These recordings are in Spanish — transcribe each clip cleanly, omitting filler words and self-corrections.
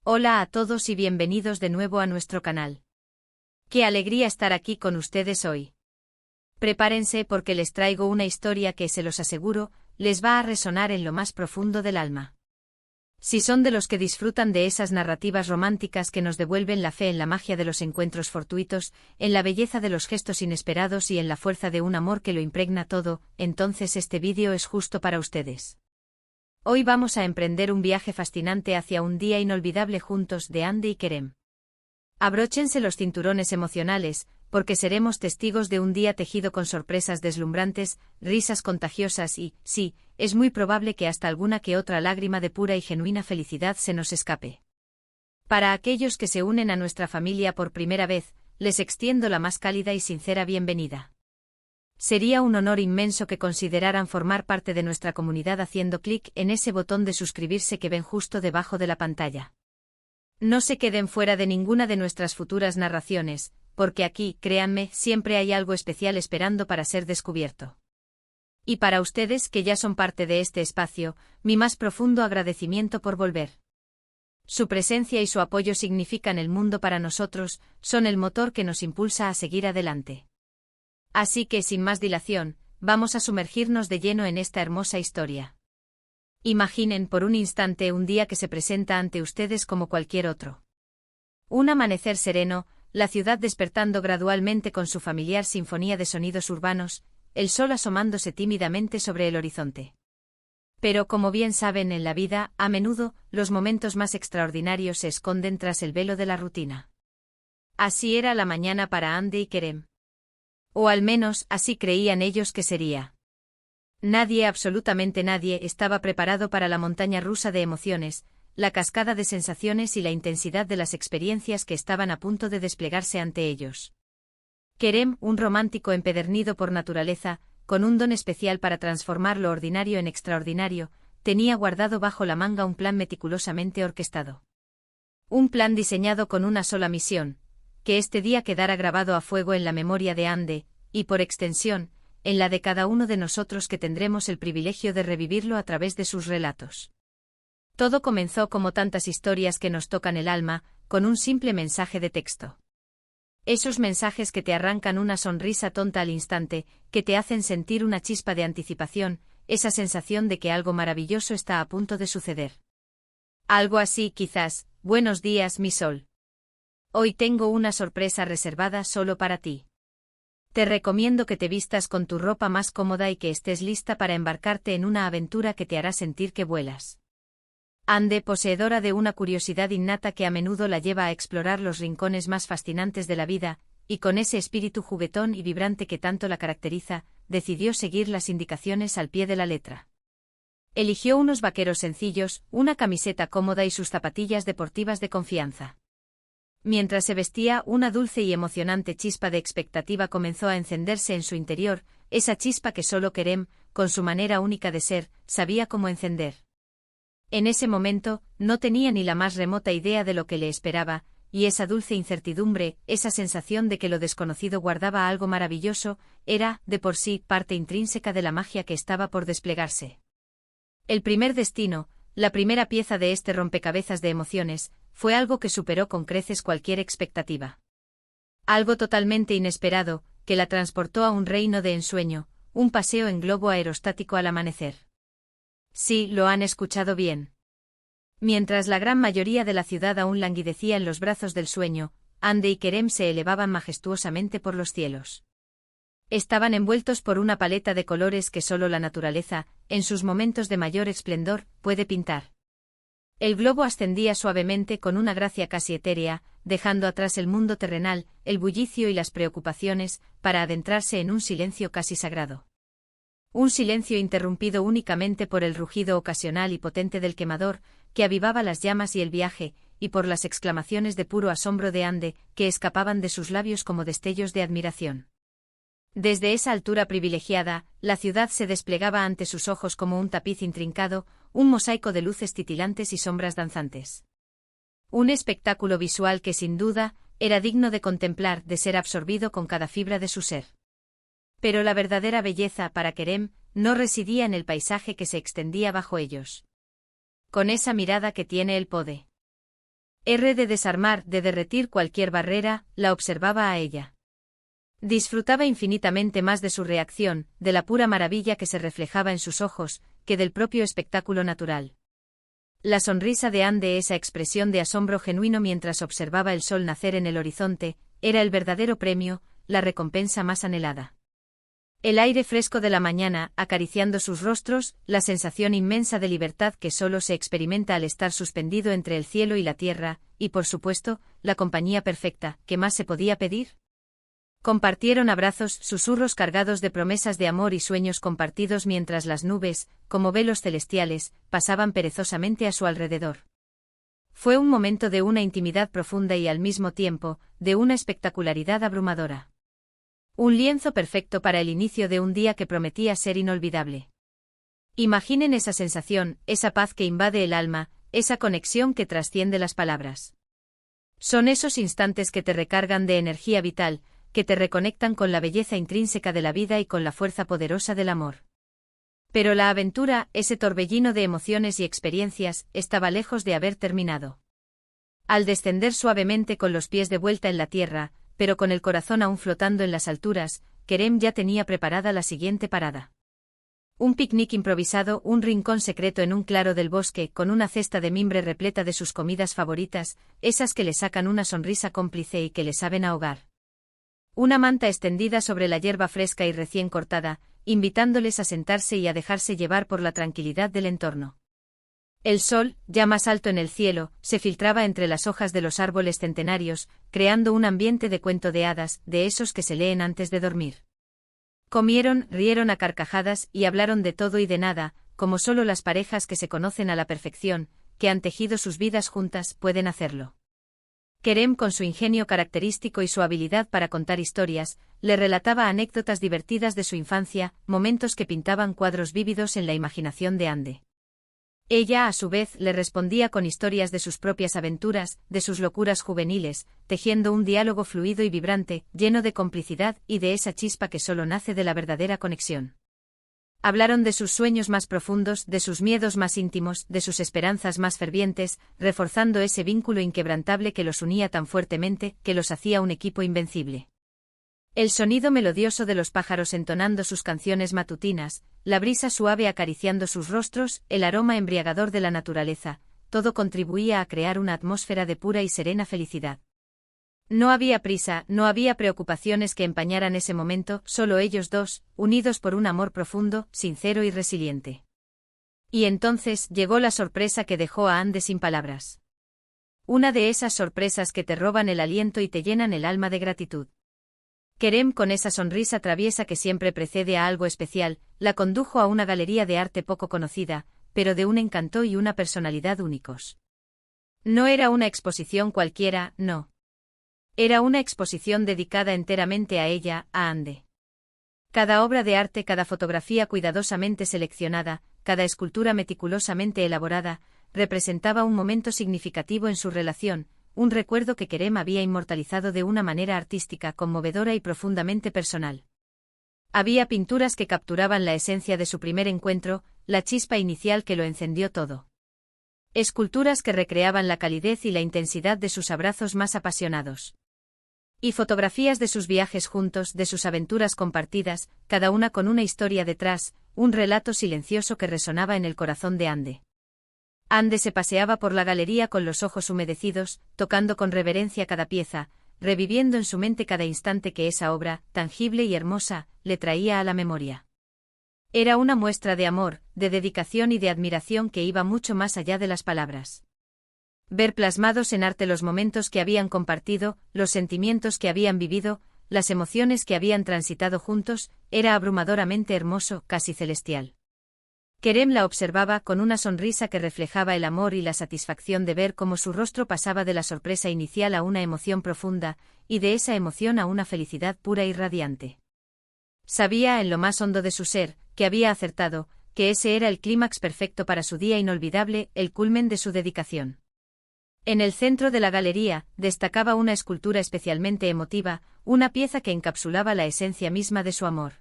Hola a todos y bienvenidos de nuevo a nuestro canal. Qué alegría estar aquí con ustedes hoy. Prepárense porque les traigo una historia que, se los aseguro, les va a resonar en lo más profundo del alma. Si son de los que disfrutan de esas narrativas románticas que nos devuelven la fe en la magia de los encuentros fortuitos, en la belleza de los gestos inesperados y en la fuerza de un amor que lo impregna todo, entonces este vídeo es justo para ustedes. Hoy vamos a emprender un viaje fascinante hacia un día inolvidable juntos de Andy y Kerem. Abróchense los cinturones emocionales, porque seremos testigos de un día tejido con sorpresas deslumbrantes, risas contagiosas y, sí, es muy probable que hasta alguna que otra lágrima de pura y genuina felicidad se nos escape. Para aquellos que se unen a nuestra familia por primera vez, les extiendo la más cálida y sincera bienvenida. Sería un honor inmenso que consideraran formar parte de nuestra comunidad haciendo clic en ese botón de suscribirse que ven justo debajo de la pantalla. No se queden fuera de ninguna de nuestras futuras narraciones, porque aquí, créanme, siempre hay algo especial esperando para ser descubierto. Y para ustedes que ya son parte de este espacio, mi más profundo agradecimiento por volver. Su presencia y su apoyo significan el mundo para nosotros, son el motor que nos impulsa a seguir adelante. Así que, sin más dilación, vamos a sumergirnos de lleno en esta hermosa historia. Imaginen por un instante un día que se presenta ante ustedes como cualquier otro. Un amanecer sereno, la ciudad despertando gradualmente con su familiar sinfonía de sonidos urbanos, el sol asomándose tímidamente sobre el horizonte. Pero como bien saben en la vida, a menudo, los momentos más extraordinarios se esconden tras el velo de la rutina. Así era la mañana para Andy y Kerem. O al menos, así creían ellos que sería. Nadie, absolutamente nadie, estaba preparado para la montaña rusa de emociones, la cascada de sensaciones y la intensidad de las experiencias que estaban a punto de desplegarse ante ellos. Kerem, un romántico empedernido por naturaleza, con un don especial para transformar lo ordinario en extraordinario, tenía guardado bajo la manga un plan meticulosamente orquestado. Un plan diseñado con una sola misión: que este día quedara grabado a fuego en la memoria de Andy, y por extensión, en la de cada uno de nosotros que tendremos el privilegio de revivirlo a través de sus relatos. Todo comenzó como tantas historias que nos tocan el alma, con un simple mensaje de texto. Esos mensajes que te arrancan una sonrisa tonta al instante, que te hacen sentir una chispa de anticipación, esa sensación de que algo maravilloso está a punto de suceder. Algo así, quizás: buenos días, mi sol. Hoy tengo una sorpresa reservada solo para ti. Te recomiendo que te vistas con tu ropa más cómoda y que estés lista para embarcarte en una aventura que te hará sentir que vuelas. Andy, poseedora de una curiosidad innata que a menudo la lleva a explorar los rincones más fascinantes de la vida, y con ese espíritu juguetón y vibrante que tanto la caracteriza, decidió seguir las indicaciones al pie de la letra. Eligió unos vaqueros sencillos, una camiseta cómoda y sus zapatillas deportivas de confianza. Mientras se vestía, una dulce y emocionante chispa de expectativa comenzó a encenderse en su interior, esa chispa que solo Kerem, con su manera única de ser, sabía cómo encender. En ese momento, no tenía ni la más remota idea de lo que le esperaba, y esa dulce incertidumbre, esa sensación de que lo desconocido guardaba algo maravilloso, era, de por sí, parte intrínseca de la magia que estaba por desplegarse. El primer destino, la primera pieza de este rompecabezas de emociones, fue algo que superó con creces cualquier expectativa. Algo totalmente inesperado, que la transportó a un reino de ensueño, un paseo en globo aerostático al amanecer. Sí, lo han escuchado bien. Mientras la gran mayoría de la ciudad aún languidecía en los brazos del sueño, Andy y Kerem se elevaban majestuosamente por los cielos. Estaban envueltos por una paleta de colores que solo la naturaleza, en sus momentos de mayor esplendor, puede pintar. El globo ascendía suavemente con una gracia casi etérea, dejando atrás el mundo terrenal, el bullicio y las preocupaciones, para adentrarse en un silencio casi sagrado. Un silencio interrumpido únicamente por el rugido ocasional y potente del quemador, que avivaba las llamas y el viaje, y por las exclamaciones de puro asombro de Andy, que escapaban de sus labios como destellos de admiración. Desde esa altura privilegiada, la ciudad se desplegaba ante sus ojos como un tapiz intrincado, un mosaico de luces titilantes y sombras danzantes. Un espectáculo visual que sin duda, era digno de contemplar, de ser absorbido con cada fibra de su ser. Pero la verdadera belleza para Kerem no residía en el paisaje que se extendía bajo ellos. Con esa mirada que tiene el Pode. De desarmar, de derretir cualquier barrera, la observaba a ella. Disfrutaba infinitamente más de su reacción, de la pura maravilla que se reflejaba en sus ojos, que del propio espectáculo natural. La sonrisa de Anne, esa expresión de asombro genuino mientras observaba el sol nacer en el horizonte, era el verdadero premio, la recompensa más anhelada. El aire fresco de la mañana, acariciando sus rostros, la sensación inmensa de libertad que solo se experimenta al estar suspendido entre el cielo y la tierra, y por supuesto, la compañía perfecta, ¿qué más se podía pedir? Compartieron abrazos, susurros cargados de promesas de amor y sueños compartidos mientras las nubes, como velos celestiales, pasaban perezosamente a su alrededor. Fue un momento de una intimidad profunda y al mismo tiempo, de una espectacularidad abrumadora. Un lienzo perfecto para el inicio de un día que prometía ser inolvidable. Imaginen esa sensación, esa paz que invade el alma, esa conexión que trasciende las palabras. Son esos instantes que te recargan de energía vital, que te reconectan con la belleza intrínseca de la vida y con la fuerza poderosa del amor. Pero la aventura, ese torbellino de emociones y experiencias, estaba lejos de haber terminado. Al descender suavemente con los pies de vuelta en la tierra, pero con el corazón aún flotando en las alturas, Kerem ya tenía preparada la siguiente parada. Un picnic improvisado, un rincón secreto en un claro del bosque, con una cesta de mimbre repleta de sus comidas favoritas, esas que le sacan una sonrisa cómplice y que le saben ahogar. Una manta extendida sobre la hierba fresca y recién cortada, invitándoles a sentarse y a dejarse llevar por la tranquilidad del entorno. El sol, ya más alto en el cielo, se filtraba entre las hojas de los árboles centenarios, creando un ambiente de cuento de hadas, de esos que se leen antes de dormir. Comieron, rieron a carcajadas y hablaron de todo y de nada, como solo las parejas que se conocen a la perfección, que han tejido sus vidas juntas, pueden hacerlo. Kerem, con su ingenio característico y su habilidad para contar historias, le relataba anécdotas divertidas de su infancia, momentos que pintaban cuadros vívidos en la imaginación de Anne. Ella, a su vez, le respondía con historias de sus propias aventuras, de sus locuras juveniles, tejiendo un diálogo fluido y vibrante, lleno de complicidad y de esa chispa que solo nace de la verdadera conexión. Hablaron de sus sueños más profundos, de sus miedos más íntimos, de sus esperanzas más fervientes, reforzando ese vínculo inquebrantable que los unía tan fuertemente, que los hacía un equipo invencible. El sonido melodioso de los pájaros entonando sus canciones matutinas, la brisa suave acariciando sus rostros, el aroma embriagador de la naturaleza, todo contribuía a crear una atmósfera de pura y serena felicidad. No había prisa, no había preocupaciones que empañaran ese momento, solo ellos dos, unidos por un amor profundo, sincero y resiliente. Y entonces llegó la sorpresa que dejó a Anne sin palabras. Una de esas sorpresas que te roban el aliento y te llenan el alma de gratitud. Kerem, con esa sonrisa traviesa que siempre precede a algo especial, la condujo a una galería de arte poco conocida, pero de un encanto y una personalidad únicos. No era una exposición cualquiera, no. Era una exposición dedicada enteramente a ella, a Anne. Cada obra de arte, cada fotografía cuidadosamente seleccionada, cada escultura meticulosamente elaborada, representaba un momento significativo en su relación, un recuerdo que Kerem había inmortalizado de una manera artística, conmovedora y profundamente personal. Había pinturas que capturaban la esencia de su primer encuentro, la chispa inicial que lo encendió todo. Esculturas que recreaban la calidez y la intensidad de sus abrazos más apasionados. Y fotografías de sus viajes juntos, de sus aventuras compartidas, cada una con una historia detrás, un relato silencioso que resonaba en el corazón de Anne. Anne se paseaba por la galería con los ojos humedecidos, tocando con reverencia cada pieza, reviviendo en su mente cada instante que esa obra, tangible y hermosa, le traía a la memoria. Era una muestra de amor, de dedicación y de admiración que iba mucho más allá de las palabras. Ver plasmados en arte los momentos que habían compartido, los sentimientos que habían vivido, las emociones que habían transitado juntos, era abrumadoramente hermoso, casi celestial. Kerem la observaba con una sonrisa que reflejaba el amor y la satisfacción de ver cómo su rostro pasaba de la sorpresa inicial a una emoción profunda, y de esa emoción a una felicidad pura y radiante. Sabía en lo más hondo de su ser, que había acertado, que ese era el clímax perfecto para su día inolvidable, el culmen de su dedicación. En el centro de la galería, destacaba una escultura especialmente emotiva, una pieza que encapsulaba la esencia misma de su amor.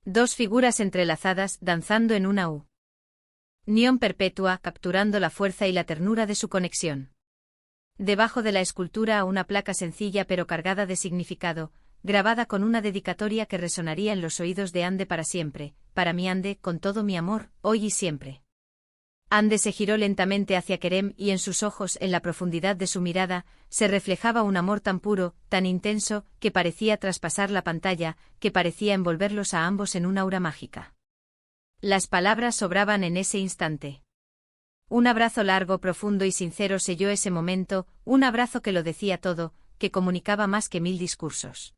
Dos figuras entrelazadas, danzando en una unión perpetua, capturando la fuerza y la ternura de su conexión. Debajo de la escultura una placa sencilla pero cargada de significado, grabada con una dedicatoria que resonaría en los oídos de Ande para siempre. Para mí Ande, con todo mi amor, hoy y siempre. Ande se giró lentamente hacia Kerem y en sus ojos, en la profundidad de su mirada, se reflejaba un amor tan puro, tan intenso, que parecía traspasar la pantalla, que parecía envolverlos a ambos en una aura mágica. Las palabras sobraban en ese instante. Un abrazo largo, profundo y sincero selló ese momento, un abrazo que lo decía todo, que comunicaba más que 1000 discursos.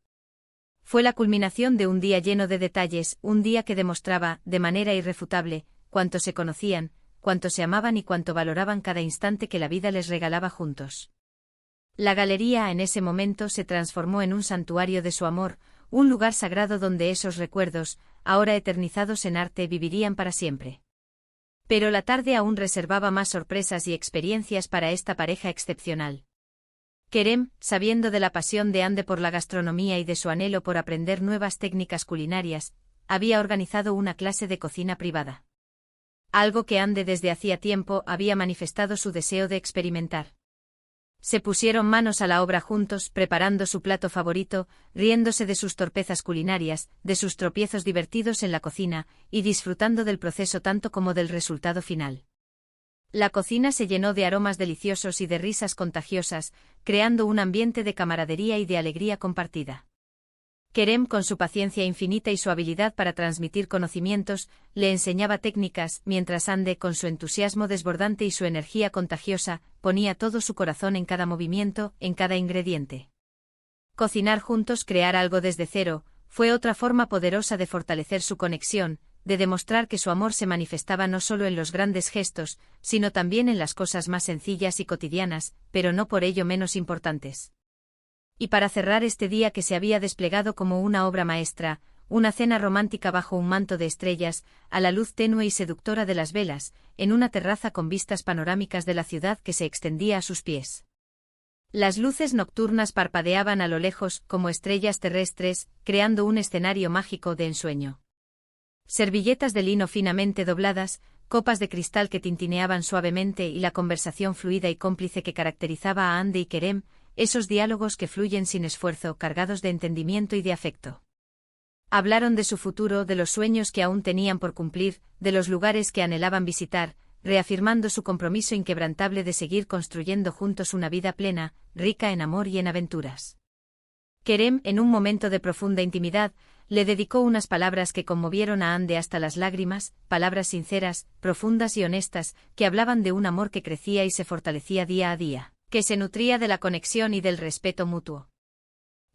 Fue la culminación de un día lleno de detalles, un día que demostraba, de manera irrefutable, cuánto se conocían, cuánto se amaban y cuánto valoraban cada instante que la vida les regalaba juntos. La galería en ese momento se transformó en un santuario de su amor, un lugar sagrado donde esos recuerdos, ahora eternizados en arte, vivirían para siempre. Pero la tarde aún reservaba más sorpresas y experiencias para esta pareja excepcional. Kerem, sabiendo de la pasión de Ande por la gastronomía y de su anhelo por aprender nuevas técnicas culinarias, había organizado una clase de cocina privada. Algo que Ande desde hacía tiempo había manifestado su deseo de experimentar. Se pusieron manos a la obra juntos, preparando su plato favorito, riéndose de sus torpezas culinarias, de sus tropiezos divertidos en la cocina, y disfrutando del proceso tanto como del resultado final. La cocina se llenó de aromas deliciosos y de risas contagiosas, creando un ambiente de camaradería y de alegría compartida. Kerem, con su paciencia infinita y su habilidad para transmitir conocimientos, le enseñaba técnicas, mientras Ande, con su entusiasmo desbordante y su energía contagiosa, ponía todo su corazón en cada movimiento, en cada ingrediente. Cocinar juntos, crear algo desde cero, fue otra forma poderosa de fortalecer su conexión, de demostrar que su amor se manifestaba no solo en los grandes gestos, sino también en las cosas más sencillas y cotidianas, pero no por ello menos importantes. Y para cerrar este día que se había desplegado como una obra maestra, una cena romántica bajo un manto de estrellas, a la luz tenue y seductora de las velas, en una terraza con vistas panorámicas de la ciudad que se extendía a sus pies. Las luces nocturnas parpadeaban a lo lejos como estrellas terrestres, creando un escenario mágico de ensueño. Servilletas de lino finamente dobladas, copas de cristal que tintineaban suavemente y la conversación fluida y cómplice que caracterizaba a Ande y Kerem, esos diálogos que fluyen sin esfuerzo, cargados de entendimiento y de afecto. Hablaron de su futuro, de los sueños que aún tenían por cumplir, de los lugares que anhelaban visitar, reafirmando su compromiso inquebrantable de seguir construyendo juntos una vida plena, rica en amor y en aventuras. Kerem, en un momento de profunda intimidad, le dedicó unas palabras que conmovieron a Ande hasta las lágrimas, palabras sinceras, profundas y honestas, que hablaban de un amor que crecía y se fortalecía día a día, que se nutría de la conexión y del respeto mutuo.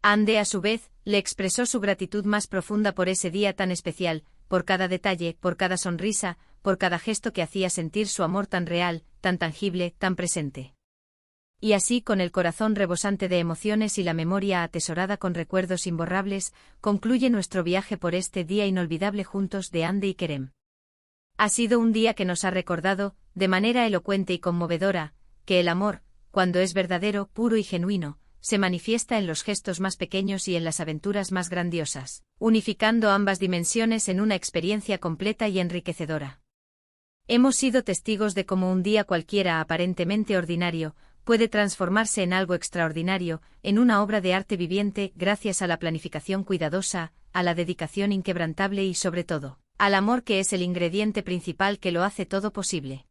Ande, a su vez, le expresó su gratitud más profunda por ese día tan especial, por cada detalle, por cada sonrisa, por cada gesto que hacía sentir su amor tan real, tan tangible, tan presente. Y así, con el corazón rebosante de emociones y la memoria atesorada con recuerdos imborrables, concluye nuestro viaje por este día inolvidable juntos de Ande y Kerem. Ha sido un día que nos ha recordado, de manera elocuente y conmovedora, que el amor, cuando es verdadero, puro y genuino, se manifiesta en los gestos más pequeños y en las aventuras más grandiosas, unificando ambas dimensiones en una experiencia completa y enriquecedora. Hemos sido testigos de cómo un día cualquiera aparentemente ordinario puede transformarse en algo extraordinario, en una obra de arte viviente, gracias a la planificación cuidadosa, a la dedicación inquebrantable y sobre todo, al amor que es el ingrediente principal que lo hace todo posible.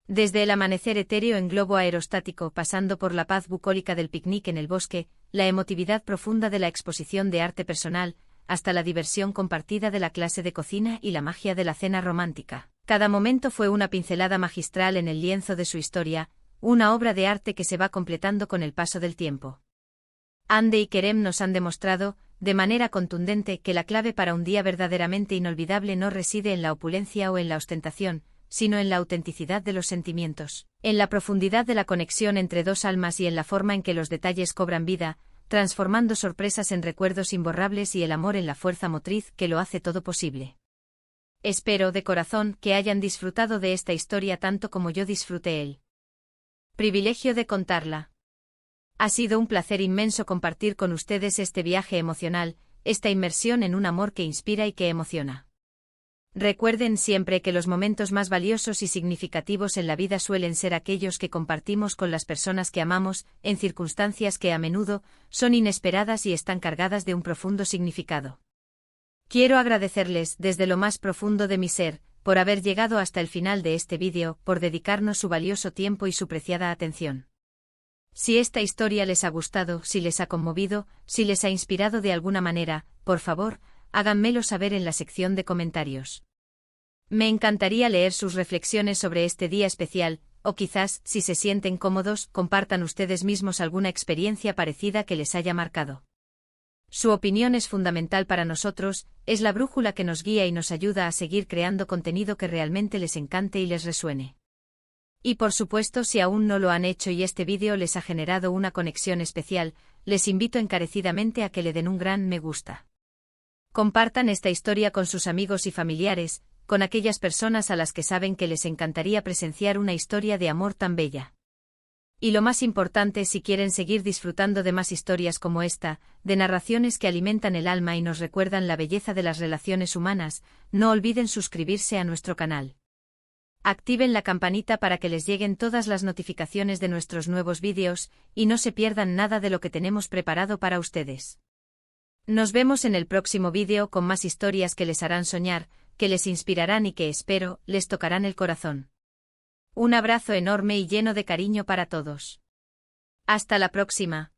Desde el amanecer etéreo en globo aerostático pasando por la paz bucólica del picnic en el bosque, la emotividad profunda de la exposición de arte personal, hasta la diversión compartida de la clase de cocina y la magia de la cena romántica. Cada momento fue una pincelada magistral en el lienzo de su historia, una obra de arte que se va completando con el paso del tiempo. Ande y Kerem nos han demostrado, de manera contundente, que la clave para un día verdaderamente inolvidable no reside en la opulencia o en la ostentación, sino en la autenticidad de los sentimientos, en la profundidad de la conexión entre dos almas y en la forma en que los detalles cobran vida, transformando sorpresas en recuerdos imborrables y el amor en la fuerza motriz que lo hace todo posible. Espero, de corazón, que hayan disfrutado de esta historia tanto como yo disfruté el privilegio de contarla. Ha sido un placer inmenso compartir con ustedes este viaje emocional, esta inmersión en un amor que inspira y que emociona. Recuerden siempre que los momentos más valiosos y significativos en la vida suelen ser aquellos que compartimos con las personas que amamos, en circunstancias que a menudo son inesperadas y están cargadas de un profundo significado. Quiero agradecerles, desde lo más profundo de mi ser, por haber llegado hasta el final de este vídeo, por dedicarnos su valioso tiempo y su preciada atención. Si esta historia les ha gustado, si les ha conmovido, si les ha inspirado de alguna manera, por favor, háganmelo saber en la sección de comentarios. Me encantaría leer sus reflexiones sobre este día especial, o quizás, si se sienten cómodos, compartan ustedes mismos alguna experiencia parecida que les haya marcado. Su opinión es fundamental para nosotros, es la brújula que nos guía y nos ayuda a seguir creando contenido que realmente les encante y les resuene. Y por supuesto, si aún no lo han hecho y este vídeo les ha generado una conexión especial, les invito encarecidamente a que le den un gran me gusta. Compartan esta historia con sus amigos y familiares, con aquellas personas a las que saben que les encantaría presenciar una historia de amor tan bella. Y lo más importante, si quieren seguir disfrutando de más historias como esta, de narraciones que alimentan el alma y nos recuerdan la belleza de las relaciones humanas, no olviden suscribirse a nuestro canal. Activen la campanita para que les lleguen todas las notificaciones de nuestros nuevos vídeos, y no se pierdan nada de lo que tenemos preparado para ustedes. Nos vemos en el próximo vídeo con más historias que les harán soñar, que les inspirarán y que espero, les tocarán el corazón. Un abrazo enorme y lleno de cariño para todos. Hasta la próxima.